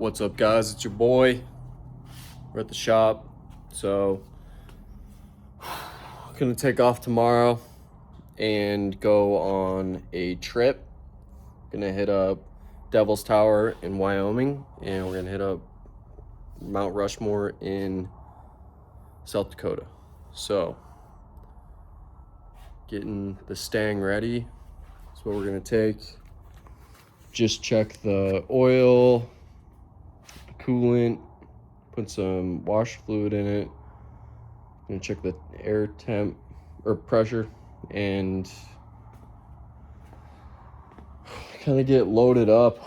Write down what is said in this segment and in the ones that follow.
What's up, guys? It's your boy. We're at the shop, so I'm gonna take off tomorrow and go on a trip. Gonna hit up Devil's Tower in Wyoming, and we're gonna hit up Mount Rushmore in South Dakota. So getting the Stang ready. That's what we're gonna take. Just check the oil, coolant, put some wash fluid in it. I'm gonna check the air temp or pressure and kind of get loaded up.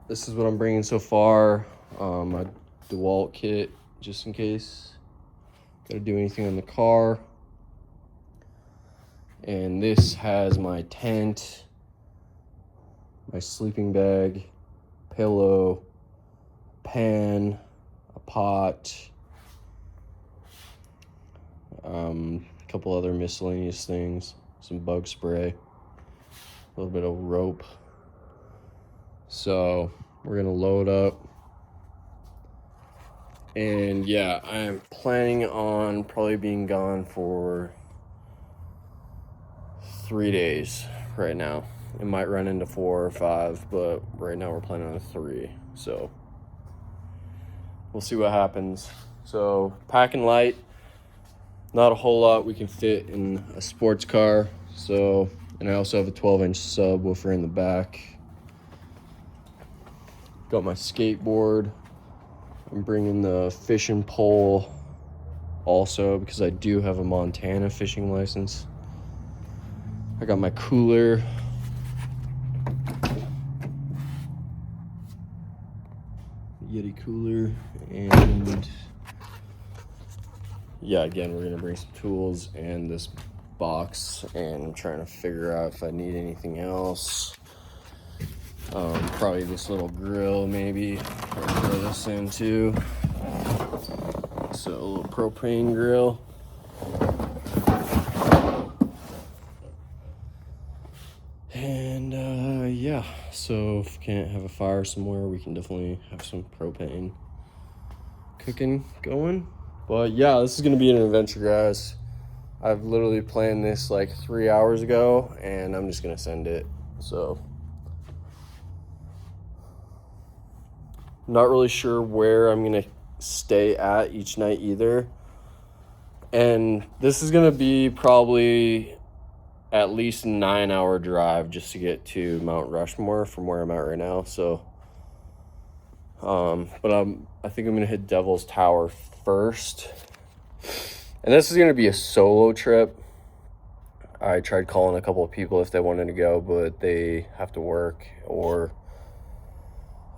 This is what I'm bringing so far. My DeWalt kit, just in case gotta do anything on the car. And this has my tent, my sleeping bag, pillow, pan, a pot, a couple other miscellaneous things, some bug spray, a little bit of rope. So we're gonna load up. And yeah, I am planning on probably being gone for 3 days right now. It might run into 4 or 5, but right now we're planning on 3. So we'll see what happens. So packing light, not a whole lot we can fit in a sports car. So, and I also have a 12-inch subwoofer in the back. Got my skateboard. I'm bringing the fishing pole also because I do have a Montana fishing license. I got my cooler. Yeti cooler, and yeah, again, we're gonna bring some tools and this box, and I'm trying to figure out if I need anything else. Probably this little grill, maybe. I'll throw this in too. So a little propane grill. And yeah, so if we can't have a fire somewhere, we can definitely have some propane cooking going. But yeah, this is gonna be an adventure, guys. I've literally planned this like 3 hours ago, and I'm just gonna send it. So not really sure where I'm gonna stay at each night either. And this is gonna be probably at least 9-hour drive just to get to Mount Rushmore from where I'm at right now. So but I think I'm gonna hit Devil's Tower first, and this is gonna be a solo trip. I tried calling a couple of people if they wanted to go, but they have to work, or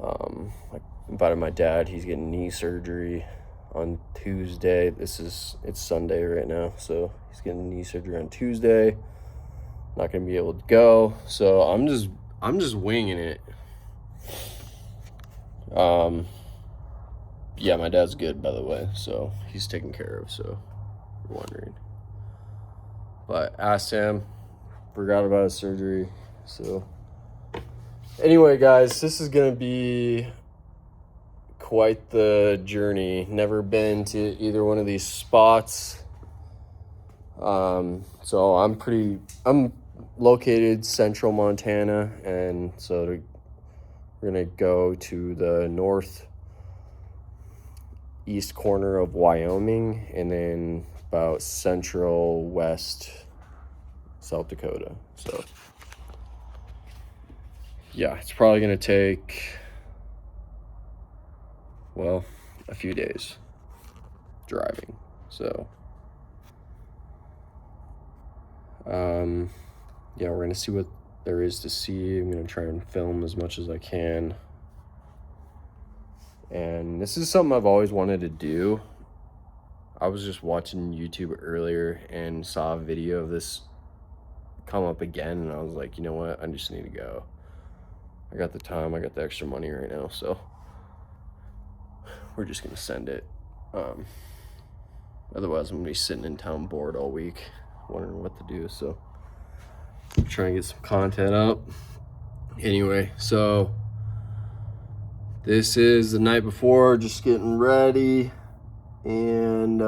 I invited my dad. He's getting knee surgery on Tuesday. It's Sunday right now, so he's getting knee surgery on Tuesday. Not gonna be able to go, so I'm just winging it. Yeah, my dad's good, by the way, so he's taken care of, so you're wondering. But asked him, forgot about his surgery. So anyway, guys, this is gonna be quite the journey. Never been to either one of these spots. So I'm located central Montana, and so we're gonna go to the northeast corner of Wyoming, and then about central west South Dakota. So yeah, it's probably gonna take, well, a few days driving. So yeah, we're gonna see what there is to see. I'm gonna try and film as much as I can. And this is something I've always wanted to do. I was just watching YouTube earlier and saw a video of this come up again, and I was like, you know what, I just need to go. I got the time, I got the extra money right now, so we're just gonna send it. Otherwise I'm gonna be sitting in town bored all week, wondering what to do. So try and get some content up. Anyway, so This is the night before, just getting ready, and that's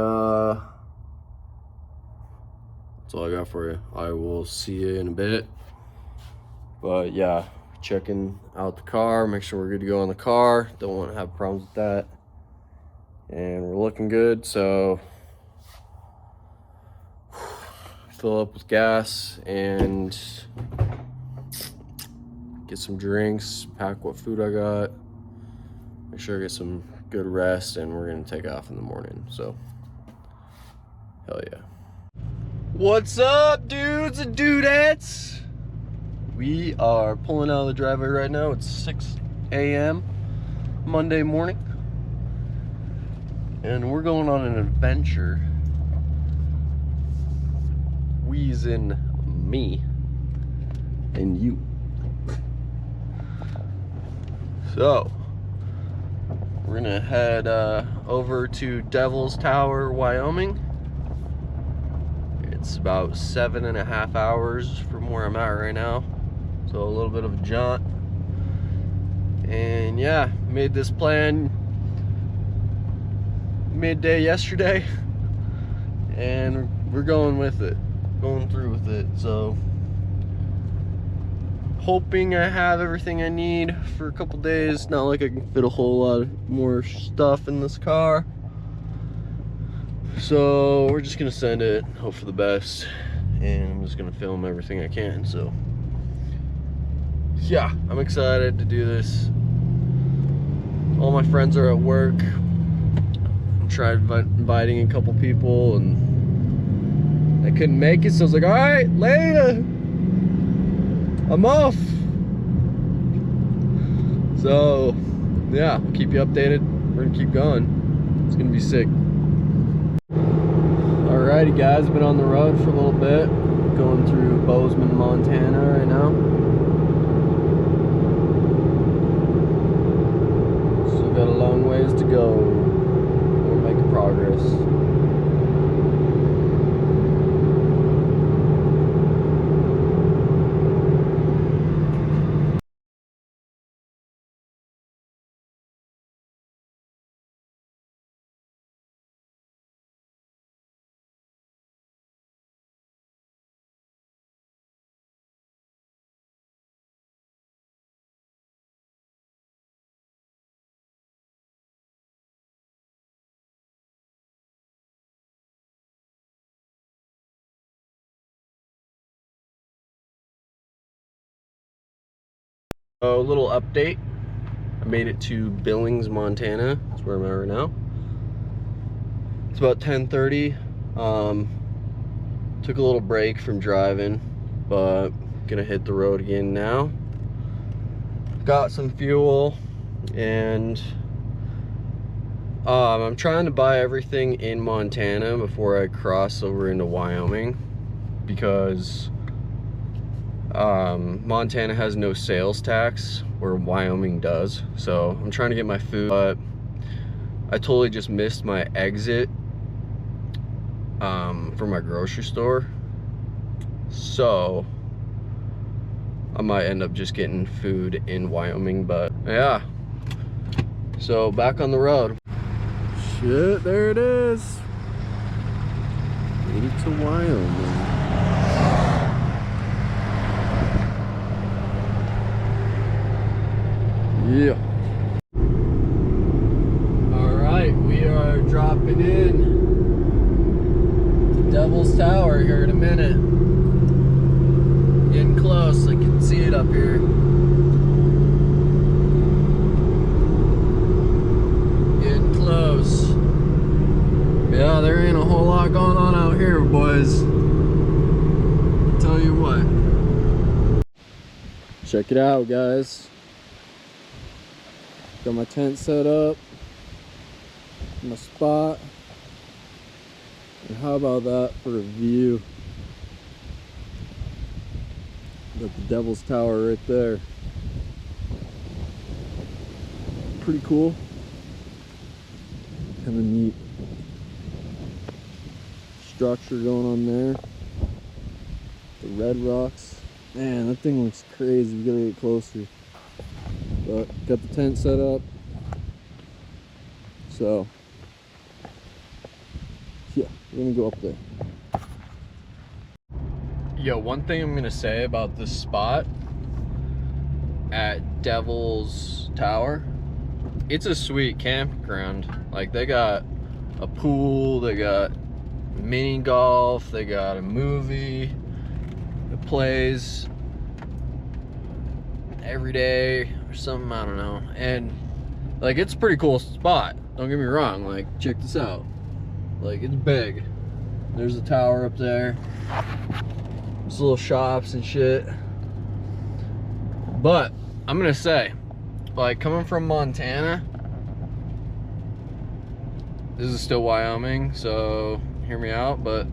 all I got for you. I will see you in a bit. But yeah, checking out the car, make sure we're good to go on the car. Don't want to have problems with that. And we're looking good, so fill up with gas and get some drinks, pack what food I got, make sure I get some good rest, and we're gonna take off in the morning. So hell yeah. What's up, dudes and dudettes? We are pulling out of the driveway right now. It's 6 a.m. Monday morning, and we're going on an adventure. We's in me and you. So we're gonna head over to Devil's Tower, Wyoming. It's about 7.5 hours from where I'm at right now, so a little bit of a jaunt. And yeah, made this plan midday yesterday, and we're going with it, going through with it. So hoping I have everything I need for a couple days. Not like I can fit a whole lot more stuff in this car, so we're just gonna send it, hope for the best, and I'm just gonna film everything I can. So yeah, I'm excited to do this. All my friends are at work. I tried inviting a couple people and I couldn't make it, so I was like, all right, later, I'm off. So yeah, we'll keep you updated. We're gonna keep going. It's gonna be sick. Alrighty guys, been on the road for a little bit, going through Bozeman, Montana right now. Still got a long ways to go. We're making progress. A little update. I made it to Billings, Montana. That's where I'm at right now. It's about 10:30. Took a little break from driving, but gonna hit the road again now. Got some fuel, and I'm trying to buy everything in Montana before I cross over into Wyoming, because Montana has no sales tax where Wyoming does. So I'm trying to get my food, but I totally just missed my exit for my grocery store, so I might end up just getting food in Wyoming. But yeah, so back on the road. Shit, there it is. Made it to Wyoming. Yeah. All right, we are dropping in to Devil's Tower here in a minute. Getting close, I can see it up here. Getting close. Yeah, there ain't a whole lot going on out here, boys. I'll tell you what. Check it out, guys. Got my tent set up, my spot, and how about that for a view? Got the Devil's Tower right there. Pretty cool. Kind of neat structure going on there. The red rocks. Man, that thing looks crazy. We gotta get closer. But got the tent set up, So yeah, we're gonna go up there. Yo, one thing I'm gonna say about this spot at Devil's Tower, it's a sweet campground. Like, they got a pool, they got mini golf, they got a movie that plays every day or something, I don't know. And like, it's a pretty cool spot, don't get me wrong. Like, check this out. Like, it's big. There's a tower up there. There's little shops and shit. But I'm gonna say, like, coming from Montana, this is still Wyoming, so hear me out, but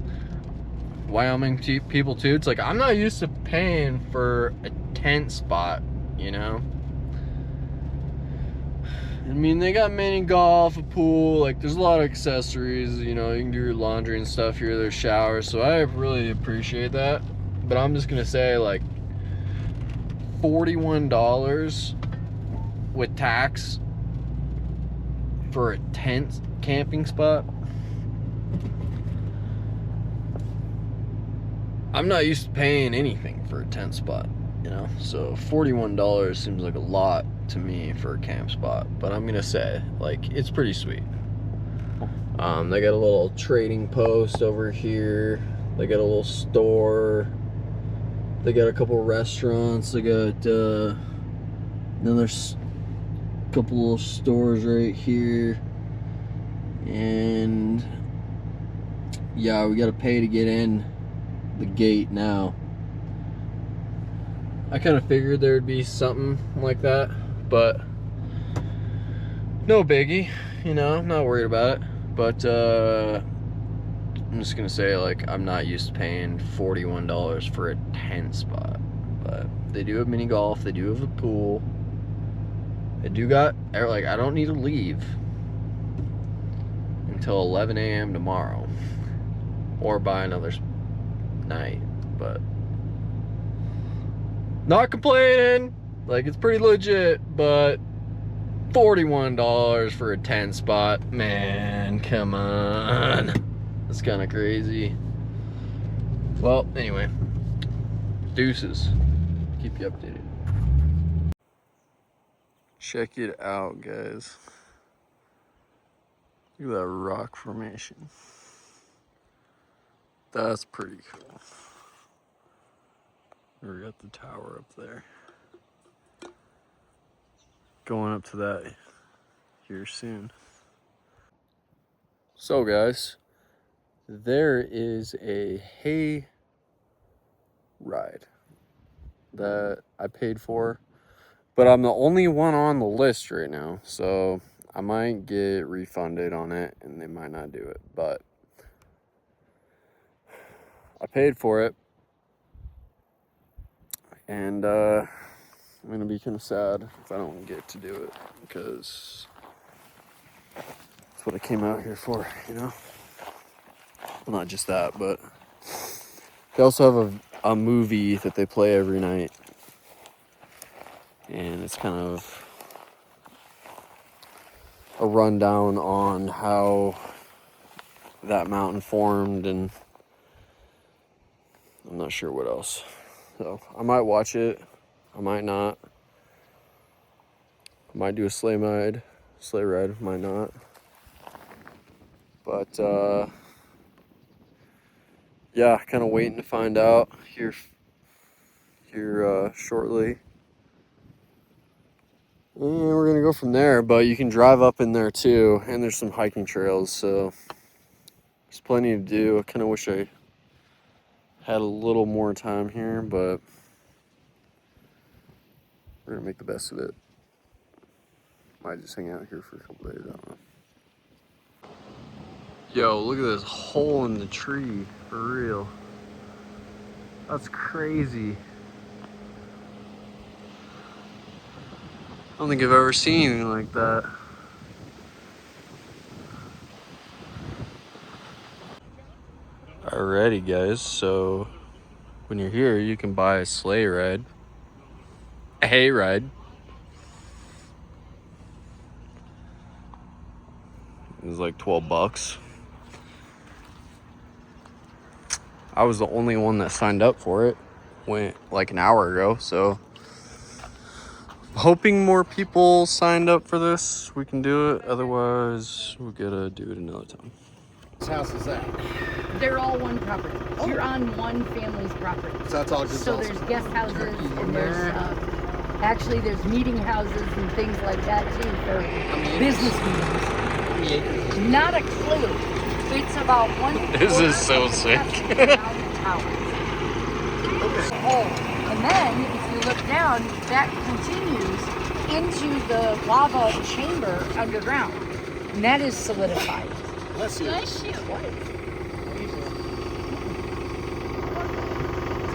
Wyoming people too, it's like, I'm not used to paying for a tent spot, you know? I mean, they got mini golf, a pool, like, there's a lot of accessories, you know, you can do your laundry and stuff here, there's showers, so I really appreciate that. But I'm just gonna say, like, $41 with tax for a tent camping spot. I'm not used to paying anything for a tent spot, you know? So $41 seems like a lot to me for a camp spot, but I'm gonna say, like, it's pretty sweet. They got a little trading post over here. They got a little store. They got a couple restaurants. They got then there's a couple little stores right here. And yeah, we gotta pay to get in the gate now. I kind of figured there'd be something like that, but no biggie, you know, I'm not worried about it. But I'm just gonna say, like, I'm not used to paying $41 for a tent spot. But they do have mini golf, they do have a pool, they do got, like, I don't need to leave until 11 a.m. tomorrow, or by another night. But not complaining, like, it's pretty legit. But $41 for a tent spot, man, come on, that's kind of crazy. Well, anyway, deuces, keep you updated. Check it out, guys. Look at that rock formation. That's pretty cool. We got the tower up there. Going up to that here soon. So guys, there is a hay ride that I paid for, but I'm the only one on the list right now, so I might get refunded on it and they might not do it, but I paid for it. And I'm gonna be kind of sad if I don't get to do it, because that's what I came out here for, you know? Well, not just that, but they also have a movie that they play every night. And it's kind of a rundown on how that mountain formed, and I'm not sure what else. So I might watch it, I might not. I might do a sleigh ride, might not. But yeah, kind of waiting to find out here shortly. And we're gonna go from there, but you can drive up in there too, and there's some hiking trails, so there's plenty to do. I kind of wish I had a little more time here, but we're gonna make the best of it. Might just hang out here for a couple days, I don't know. Yo, look at this hole in the tree, for real. That's crazy. I don't think I've ever seen anything like that. Alrighty guys, so when you're here, you can buy a sleigh ride, a hay ride, It was like $12. I was the only one that signed up for it. Went like an hour ago, so hoping more people signed up for this. We can do it. Otherwise, we gotta do it another time. Whose house is that? They're all one property. Oh. You're on one family's property. So that's all just so there's guest houses and there's actually there's meeting houses and things like that too for business meetings. Not a clue. It's about one. This is so sick. Okay. Oh, and then if you look down, that continues into the lava chamber underground, and that is solidified. Bless you. Bless you.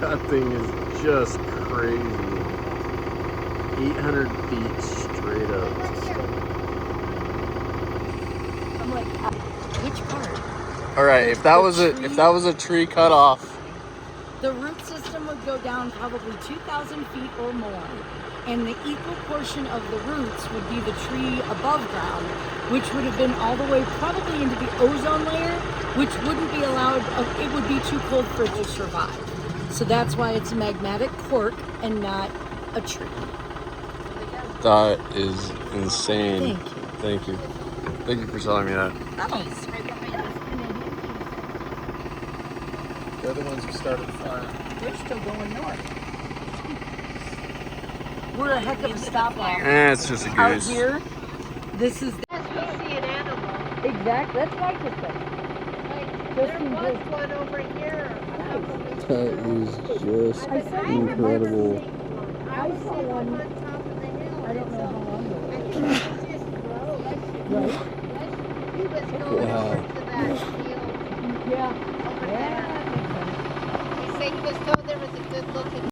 That thing is just crazy. 800 feet straight up. I'm like, which part? All right, if that was a tree cut off, the root system would go down probably 2,000 feet or more, and the equal portion of the roots would be the tree above ground, which would have been all the way probably into the ozone layer, which wouldn't be allowed, it would be too cold for it to survive. So that's why it's a magmatic cork and not a tree. that is insane. Thank you. Thank you for telling me that. Thanks. They're the ones who started the fire. We're still going north. We're a heck of a stoplight. It's just a goose. Out here, this is... Yes, we see an animal. Exactly, that's what I could say. Like, there was one over here. That is just incredible. I saw one on top of the hill. I don't know how long ago. I think it just rose. Right? He was going Wow. over to that field Yeah. over there. They say he was told there was a good looking.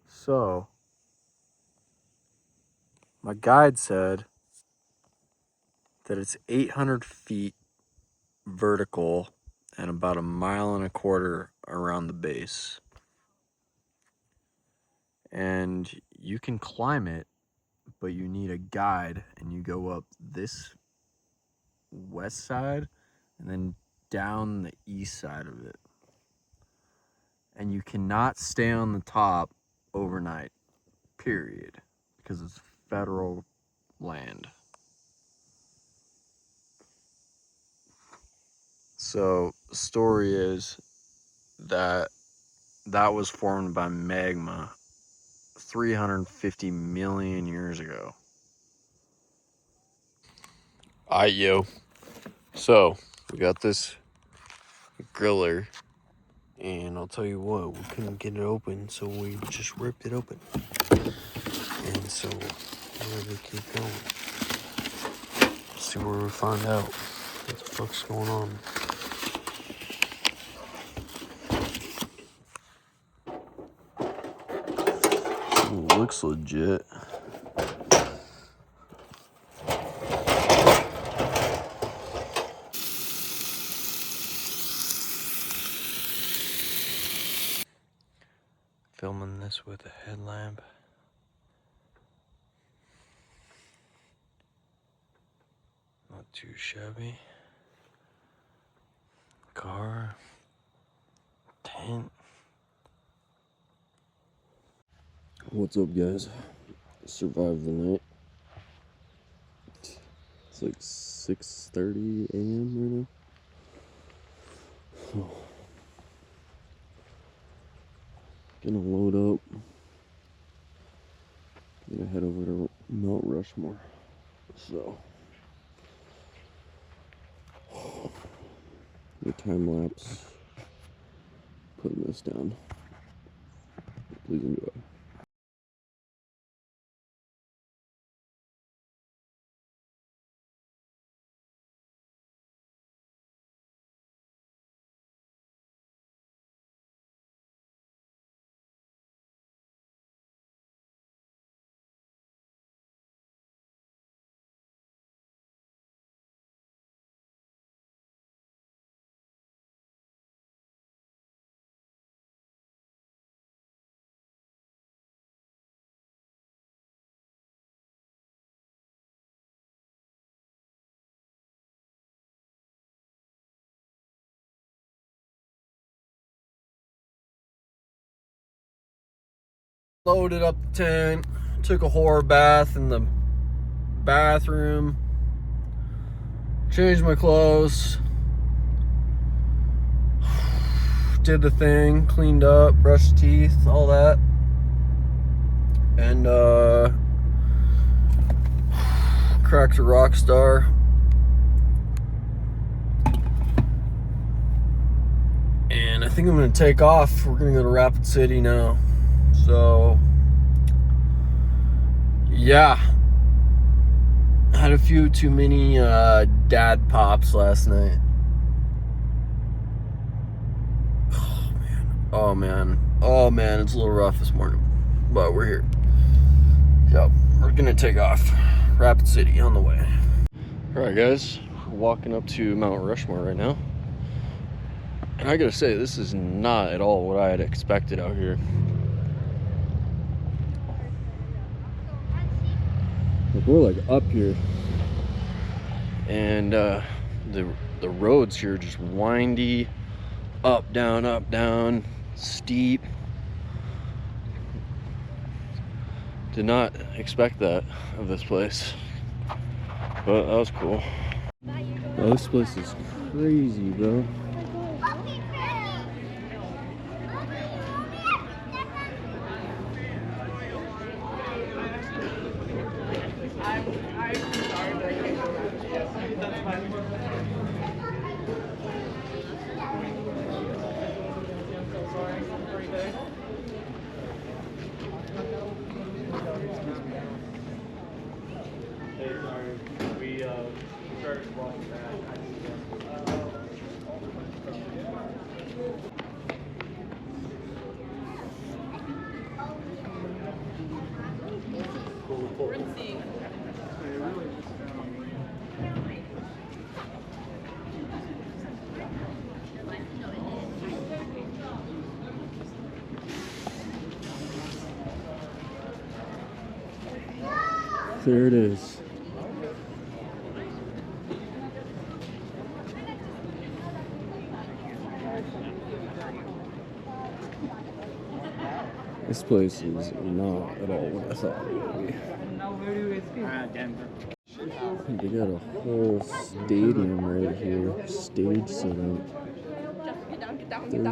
So, my guide said that it's 800 feet vertical and about 1.25 miles around the base. And you can climb it, but you need a guide, and you go up this west side and then down the east side of it. And you cannot stay on the top overnight, period, because it's federal land. So the story is that was formed by magma 350 million years ago. Alright, yo. So we got this griller, and I'll tell you what, we couldn't get it open, so we just ripped it open. And so we're gonna keep going. See where we find out what the fuck's going on. Ooh, looks legit. Filming this with a headlamp. Not too shabby. Car. Tent. What's up, guys? Survived the night. It's like 6:30 a.m. right now. So, gonna load up. Gonna head over to Mount Rushmore. So, the time lapse. Putting this down. Please enjoy. Loaded up the tent, took a horror bath in the bathroom, changed my clothes, did the thing, cleaned up, brushed teeth, all that, and cracked a rock star. And I think I'm gonna take off. We're gonna go to Rapid City now. So, yeah, had a few too many dad pops last night. Oh man, it's a little rough this morning, but we're here. Yep, we're gonna take off. Rapid City on the way. All right, guys, we're walking up to Mount Rushmore right now, and I gotta say, this is not at all what I had expected out here. Like, we're like up here, and the roads here are just windy, up down, steep. Did not expect that of this place, but that was cool. Oh, this place is crazy, bro. There it is. This place is not at all what I thought it would be. They got a whole stadium right here, stage set up. There's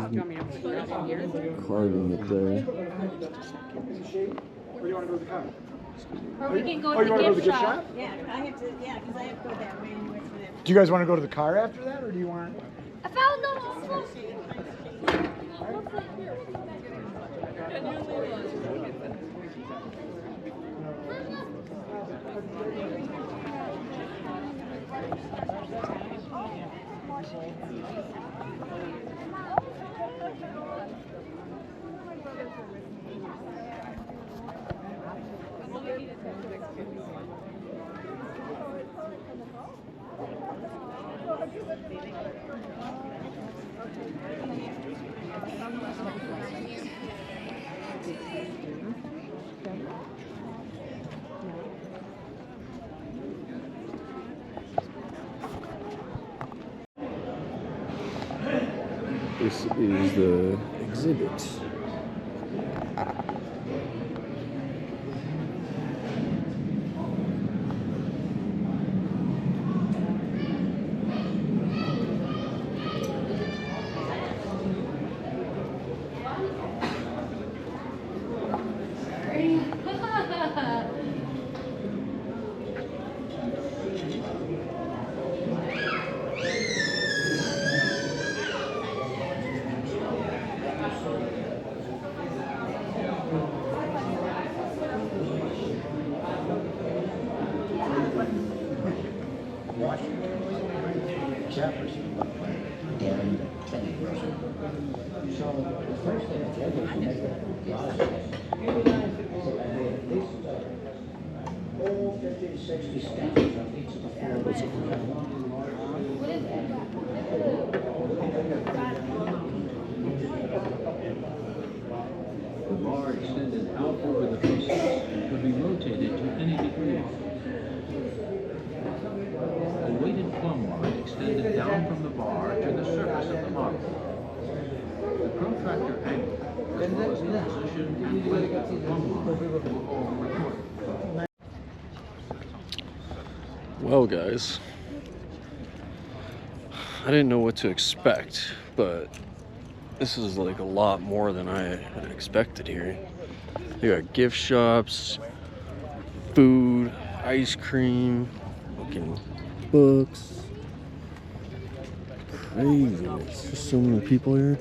carving up there. Or we can go to the gift shop. Yeah, because I have to go that way anyway for that. Do you guys want to go to the car after that, or do you want? I found them. This is the exhibit. The bar extended out over the faces and could be rotated to any degree. A weighted plumb line extended down from the bar to the surface of the model. The protractor angle, as well as the position and length of the plumb line, were all recorded. Well, guys, I didn't know what to expect, but this is like a lot more than I had expected here. They got gift shops, food, ice cream, fucking books. Craziness. There's so many people here.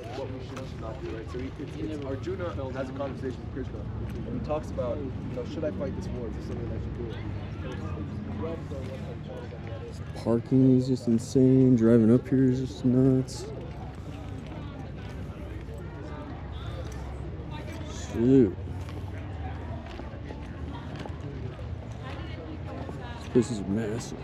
Arjuna has a conversation with Krishna, and he talks about, should I fight this war? Is this something I should do? Parking is just insane. Driving up here is just nuts. Shoot. This place is massive.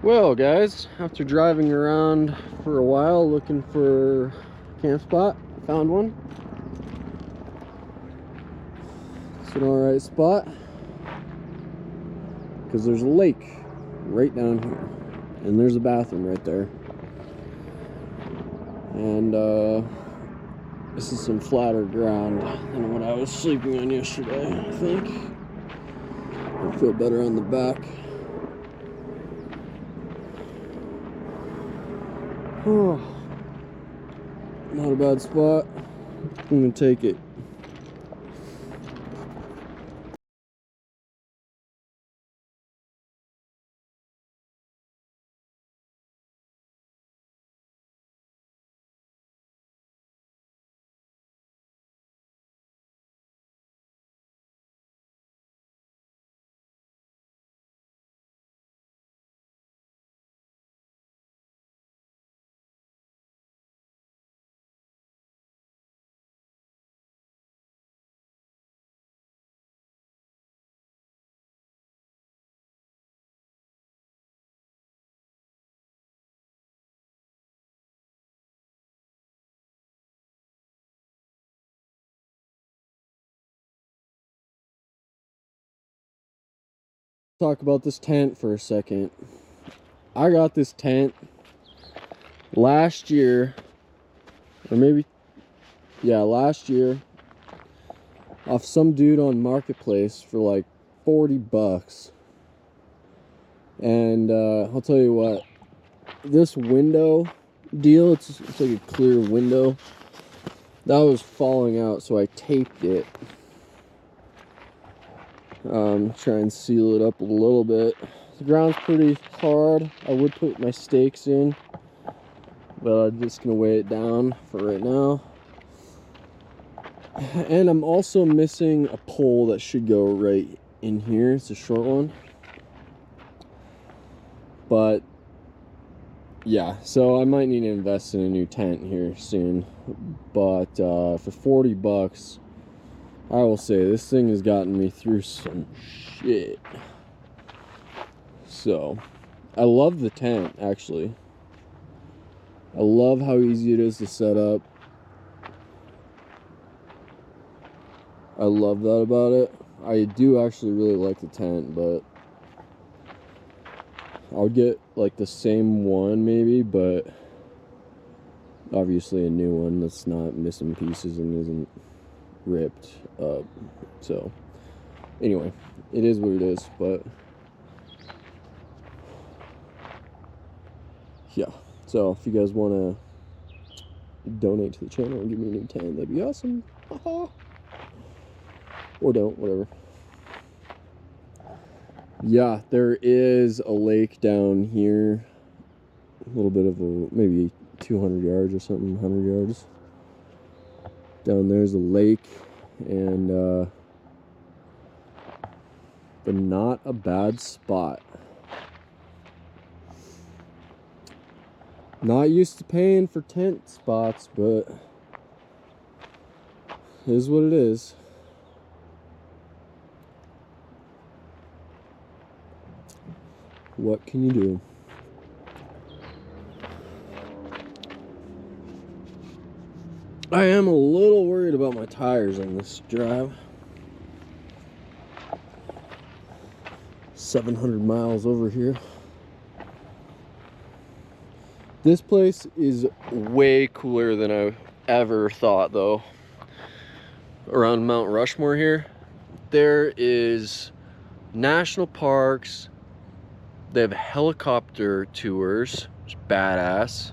Well, guys, after driving around for a while looking for a camp spot, found one. It's an alright spot because there's a lake right down here, and there's a bathroom right there, and this is some flatter ground than what I was sleeping on yesterday. I think I feel better on the back. Oh, not a bad spot. I'm gonna take it. talk about this tent for a second. I got this tent last year, or maybe, yeah, last year, off some dude on Marketplace for like 40 bucks. And I'll tell you what, this window deal, it's like a clear window, that was falling out, so I taped it. Try and seal it up a little bit. The ground's pretty hard. I would put my stakes in, but I'm just gonna weigh it down for right now. And I'm also missing a pole that should go right in here. It's a short one. But yeah, so I might need to invest in a new tent here soon. But for 40 bucks, I will say this thing has gotten me through some shit. So, I love the tent, actually. I love how easy it is to set up. I love that about it. I do actually really like the tent, but I'll get like the same one maybe, but obviously a new one that's not missing pieces and isn't ripped up. So anyway, it is what it is. But yeah, so if you guys want to donate to the channel and give me a new tent, that'd be awesome. Or don't, whatever. Yeah, there is a lake down here, a little bit of a, maybe 200 yards or something, 100 yards. Down there's a lake, and but not a bad spot. Not used to paying for tent spots, but it is what it is. What can you do? I am a little worried about my tires on this drive. 700 miles over here. This place is way cooler than I ever thought, though. Around Mount Rushmore here, there is national parks. They have helicopter tours. It's badass.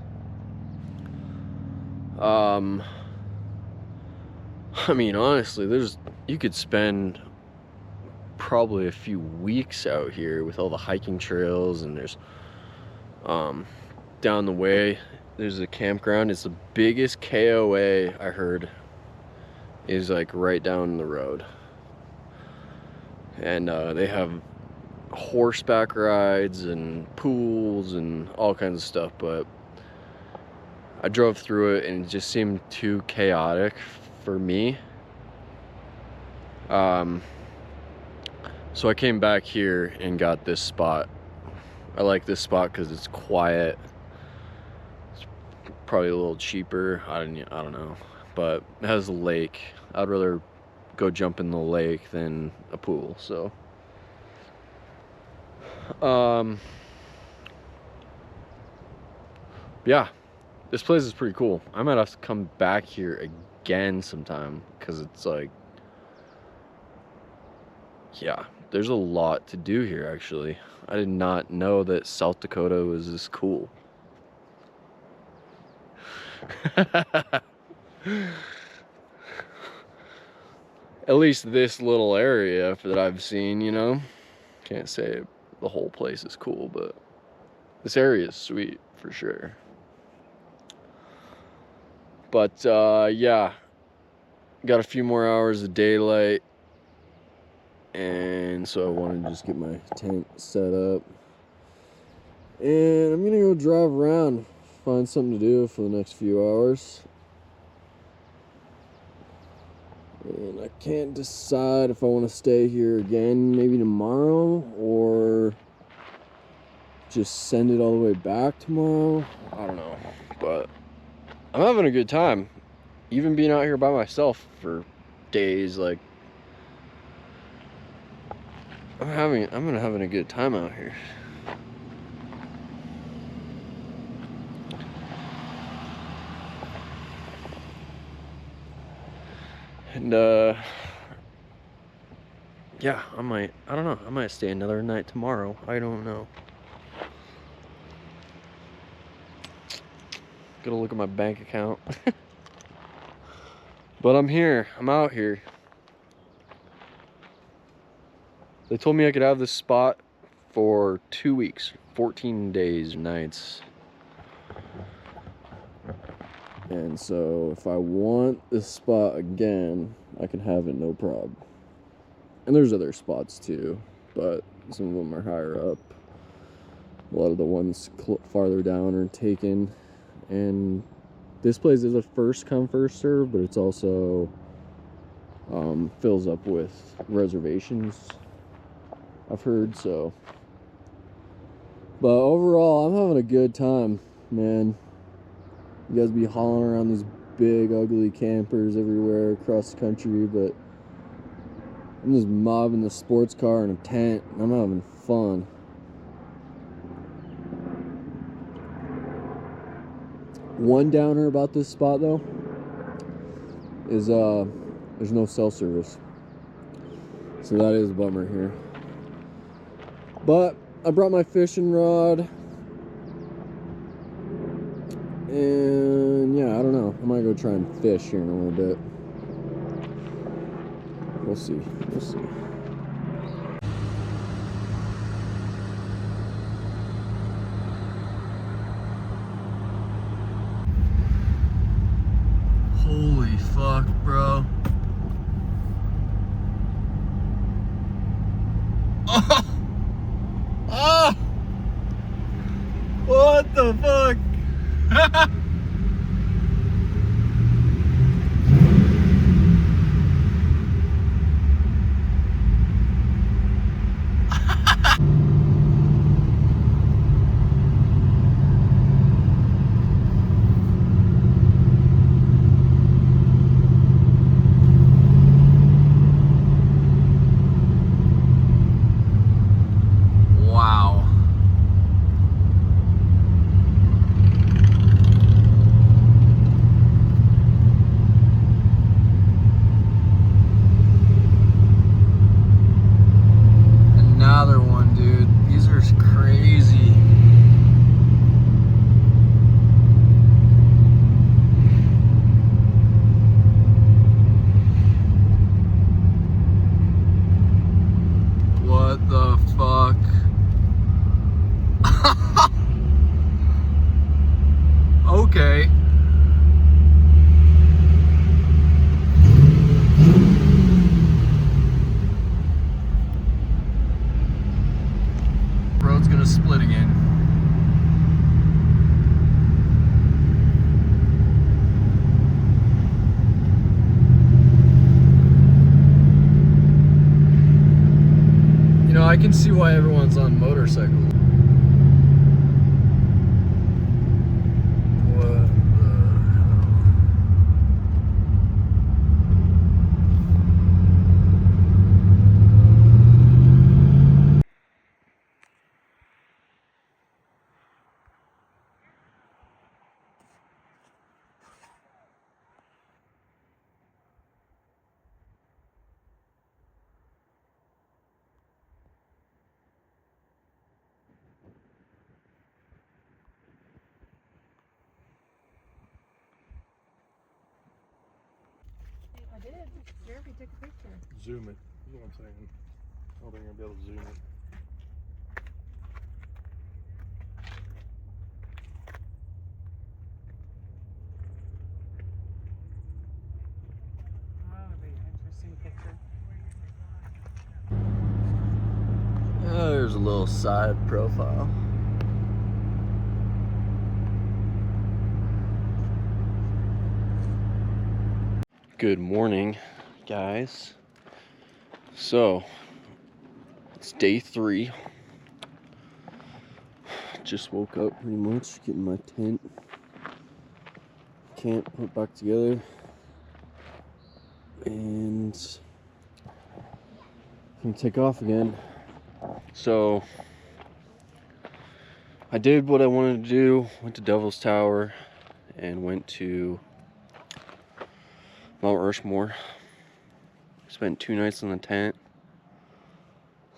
I mean, honestly, you could spend probably a few weeks out here with all the hiking trails, and there's down the way there's a campground. It's the biggest KOA I heard is like right down the road, and they have horseback rides and pools and all kinds of stuff. But I drove through it and it just seemed too chaotic for me. So I came back here and got this spot. I like this spot because it's quiet. It's probably a little cheaper. I don't know, but it has a lake. I'd rather go jump in the lake than a pool. So yeah, this place is pretty cool. I might have to come back here again sometime, because it's like, yeah, there's a lot to do here. Actually, I did not know that South Dakota was this cool. At least this little area that I've seen, you know. Can't say the whole place is cool, but this area is sweet for sure. But yeah, got a few more hours of daylight, and so I wanted to just get my tent set up, and I'm gonna go drive around, find something to do for the next few hours. And I can't decide if I want to stay here again maybe tomorrow, or just send it all the way back tomorrow. I don't know, but I'm having a good time, even being out here by myself for days. Like, I'm having a good time out here. And yeah, I don't know, I might stay another night tomorrow. I don't know. Gotta look at my bank account. But I'm here, I'm out here. They told me I could have this spot for 2 weeks, 14 days, nights. And so if I want this spot again, I can have it, no problem. And there's other spots too, but some of them are higher up. A lot of the ones farther down are taken. And this place is a first come, first serve, but it's also fills up with reservations, I've heard, so. But overall, I'm having a good time, man. You guys be hauling around these big, ugly campers everywhere across the country, but I'm just mobbing the sports car in a tent, and I'm having fun. One downer about this spot, though, is there's no cell service. So that is a bummer here. But I brought my fishing rod. And yeah, I don't know. I might go try and fish here in a little bit. We'll see. We'll see. Holy fuck, bro. Oh! Oh! What the fuck? Wow. Another one, dude. These are crazy. What the fuck? Okay. Road's gonna split again. You know, I can see why everyone's on motorcycles. What the hell? I did. Jeremy took a picture. Zoom it. You know what I'm saying? I don't think I'm gonna be able to zoom it. Oh, that would be an interesting picture. There's a little side profile. Good morning, guys. So, it's day 3. Just woke up pretty much, getting my tent, camp put back together. And I'm gonna take off again. So I did what I wanted to do. Went to Devil's Tower and went to Mount Rushmore. Spent 2 nights in the tent.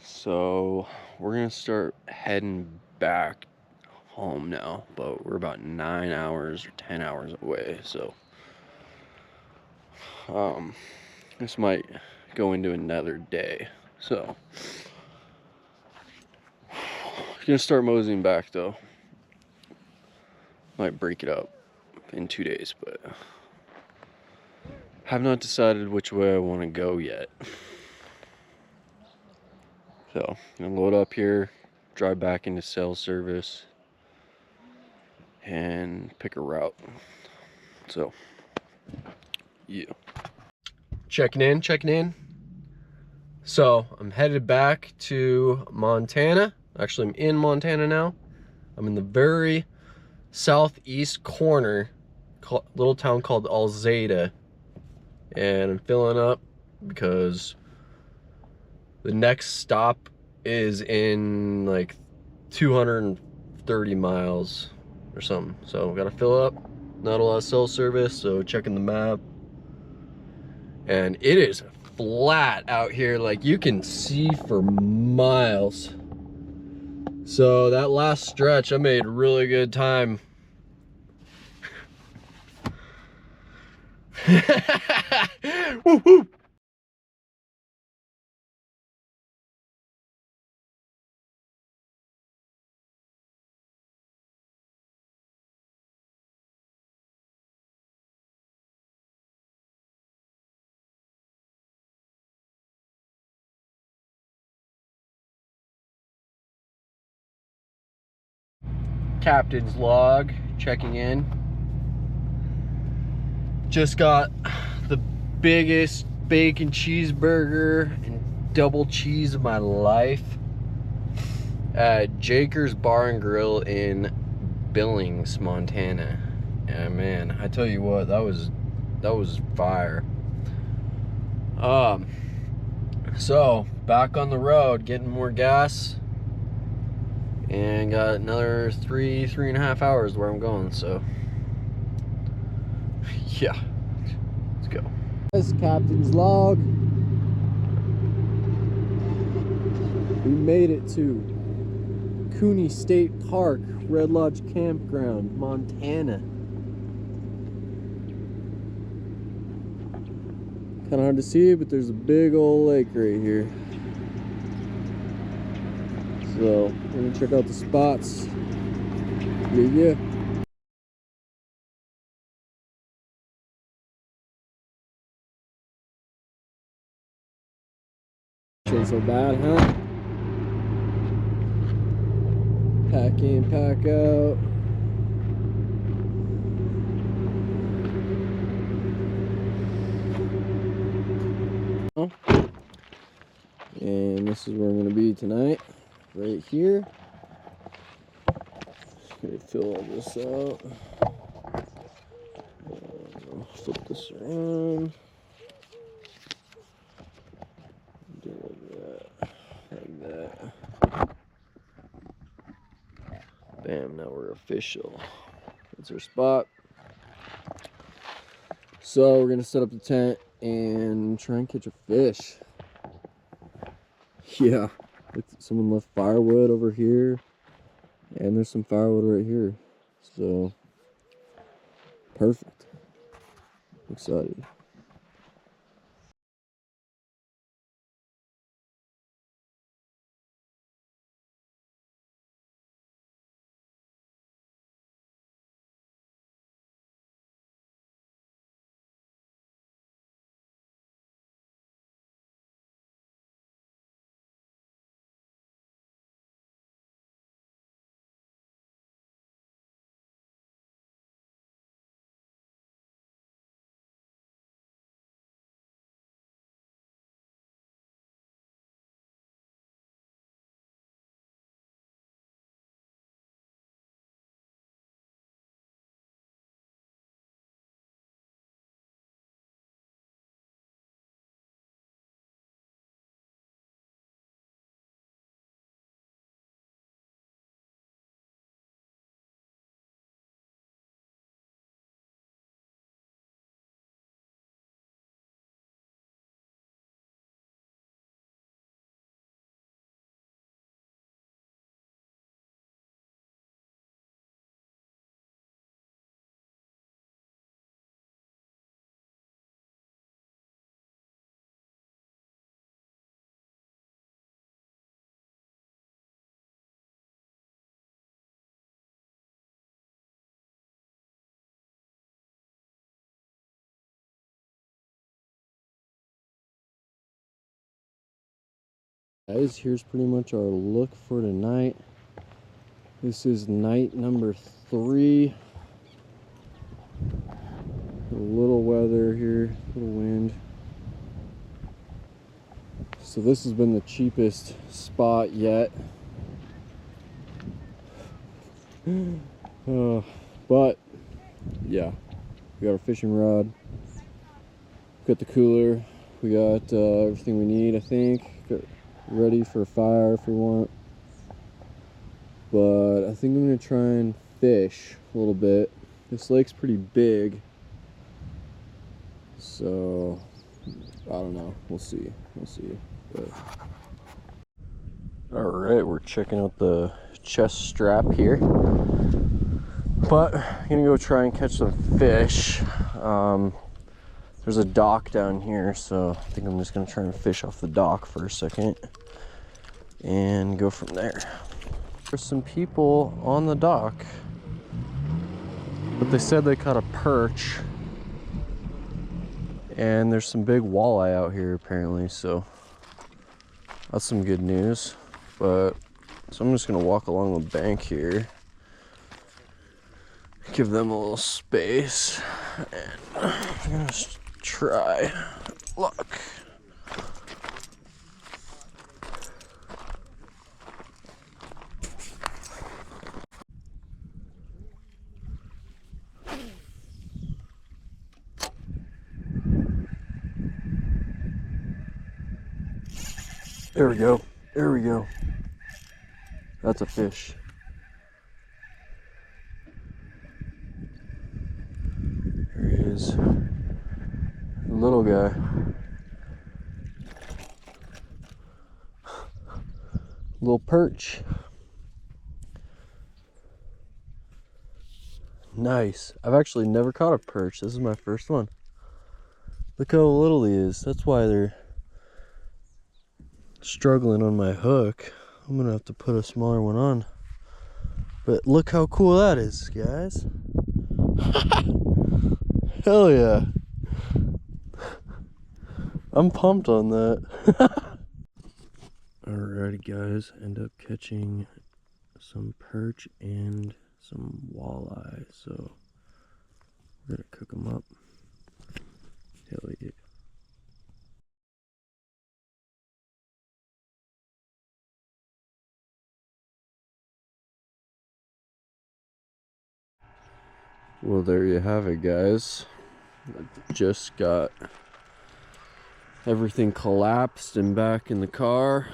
So we're gonna start heading back home now, but we're about 9 hours or 10 hours away. So this might go into another day. So gonna start moseying back though. Might break it up in 2 days, but have not decided which way I want to go yet. So gonna load up here, drive back into cell service, and pick a route. So yeah, checking in. So I'm headed back to Montana. Actually, I'm in Montana now. I'm in the very southeast corner, little town called Alzada, and I'm filling up because the next stop is in like 230 miles or something. So we gotta fill up. Not a lot of cell service, so checking the map. And it is flat out here, like you can see for miles. So that last stretch, I made really good time. Woo woo! Captain's log, checking in. Just got the biggest bacon cheeseburger and double cheese of my life at Jaker's Bar and Grill in Billings, Montana. And man, I tell you what, that was fire. So back on the road, getting more gas, and got another three and a half hours where I'm going. So yeah, let's go. This captain's log. We made it to Cooney State Park, Red Lodge Campground, Montana. Kind of hard to see, but there's a big old lake right here. So we're gonna check out the spots. Yeah. Ain't so bad, huh? Pack in, pack out. And this is where I'm gonna be tonight, right here. Just gonna fill all this out. Flip this around. Do like that. Bam, now we're official. That's our spot. So we're gonna set up the tent and try and catch a fish. Yeah, someone left firewood over here, and there's some firewood right here. So perfect. Excited. Guys, here's pretty much our look for tonight. This is night number 3. A little weather here, a little wind. So this has been the cheapest spot yet. But yeah, we got our fishing rod, we got the cooler, we got everything we need, I think. Got ready for a fire if we want. But I think I'm gonna try and fish a little bit. This lake's pretty big, so I don't know. We'll see. But all right, we're checking out the chest strap here. But I'm gonna go try and catch some fish. There's a dock down here, so I think I'm just gonna try and fish off the dock for a second and go from there. There's some people on the dock, but they said they caught a perch, and there's some big walleye out here apparently, so that's some good news. But so I'm just gonna walk along the bank here, give them a little space, and I'm gonna try luck. There we go. There we go. That's a fish. There he is. Little guy. Little perch. Nice. I've actually never caught a perch. This is my first one. Look how little he is. That's why they're struggling on my hook. I'm gonna have to put a smaller one on. But look how cool that is, guys. Hell yeah. I'm pumped on that. Alrighty guys, end up catching some perch and some walleye, so we're gonna cook them up. Hell yeah. Well, there you have it, guys. I just got everything collapsed and back in the car.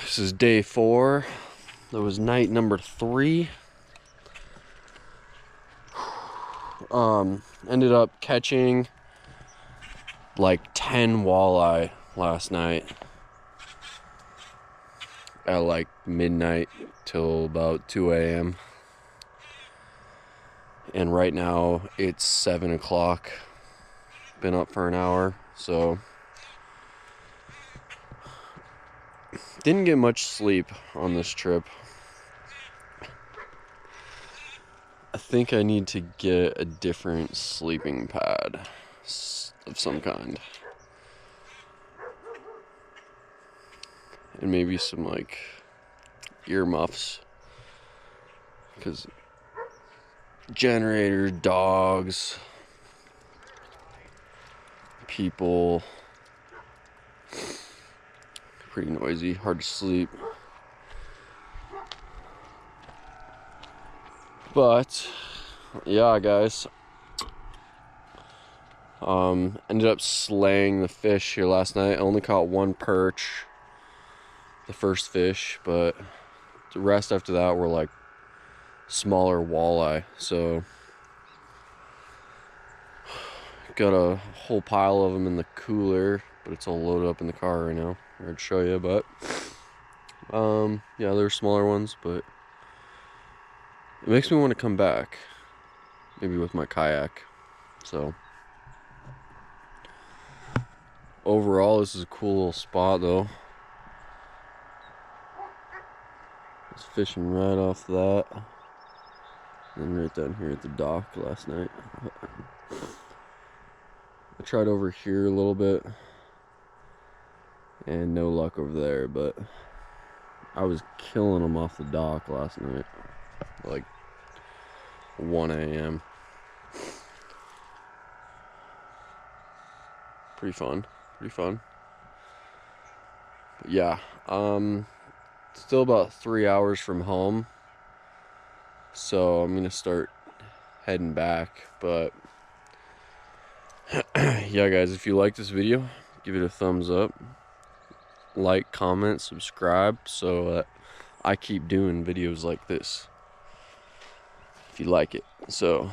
This is day 4. That was night number 3. Ended up catching like 10 walleye last night at like midnight till about 2 a.m. And right now it's 7 o'clock. Been up for an hour, so didn't get much sleep on this trip. I think I need to get a different sleeping pad of some kind. And maybe some like earmuffs, because generators, dogs, people, pretty noisy, hard to sleep. But yeah, guys, ended up slaying the fish here last night. I only caught 1 perch, the first fish, but the rest after that were like smaller walleye. So got a whole pile of them in the cooler, but it's all loaded up in the car right now. I'm gonna show you, but yeah, they're smaller ones, but it makes me want to come back, maybe with my kayak. So overall, this is a cool little spot though. I was fishing right off that, and right down here at the dock last night. I tried over here a little bit, and no luck over there, but I was killing them off the dock last night, like 1 a.m. Pretty fun. But yeah, still about 3 hours from home, so I'm gonna start heading back. But yeah, guys, if you like this video, give it a thumbs up, like, comment, subscribe, so that I keep doing videos like this if you like it. So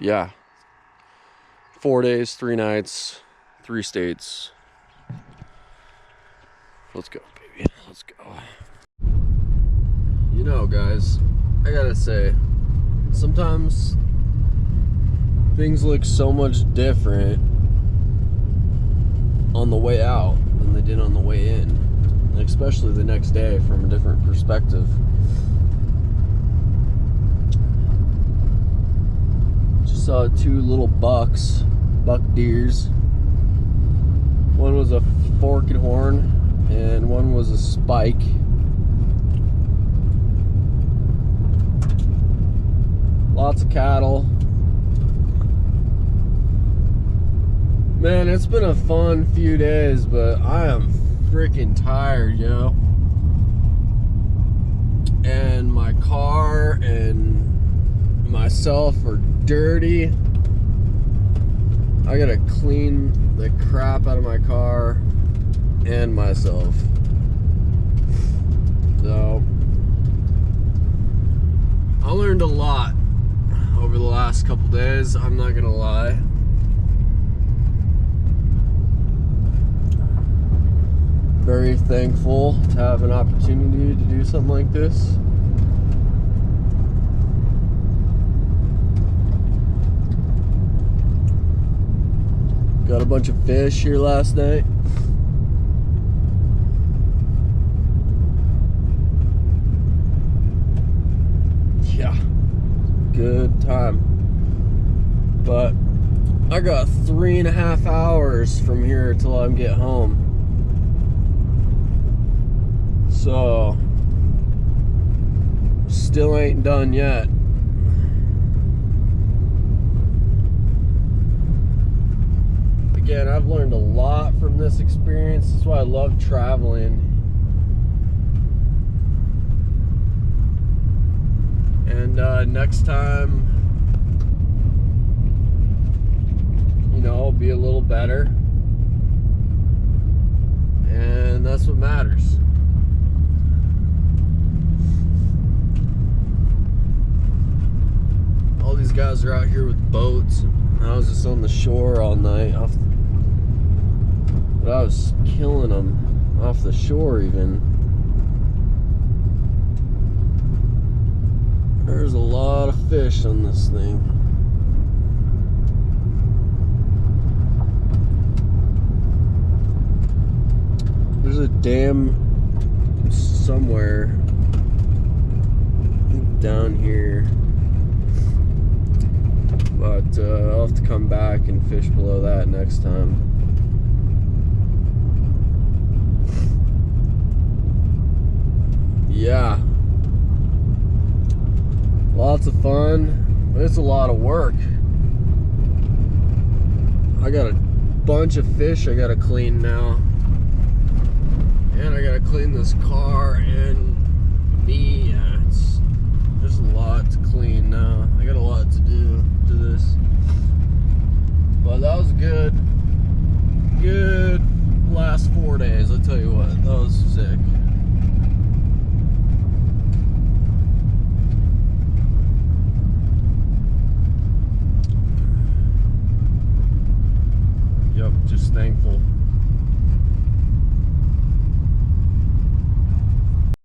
yeah, 4 days, 3 nights, 3 states. Let's go, baby. Let's go. You know, guys, I gotta say, sometimes things look so much different on the way out than they did on the way in, especially the next day from a different perspective. Just saw 2 little buck deers. One was a forked horn and one was a spike. Lots of cattle. Man, it's been a fun few days, but I am freaking tired, yo. And my car and myself are dirty. I gotta clean the crap out of my car and myself. So I learned a lot over the last couple days, I'm not gonna lie. Very thankful to have an opportunity to do something like this. Got a bunch of fish here last night. Yeah, good time. But I got 3.5 hours from here till I get home. So, still ain't done yet. Again, I've learned a lot from this experience. That's why I love traveling. And next time, you know, I'll be a little better. And that's what matters. All these guys are out here with boats. I was just on the shore all night. But I was killing them off the shore even. There's a lot of fish on this thing. There's a dam somewhere down here. But I'll have to come back and fish below that next time. Yeah. Lots of fun, but it's a lot of work. I got a bunch of fish I gotta clean now. And I gotta clean this car and me. There's a lot to clean now. I got a lot to do to this. But that was good last 4 days, I'll tell you what. That was sick. Yep, just thankful.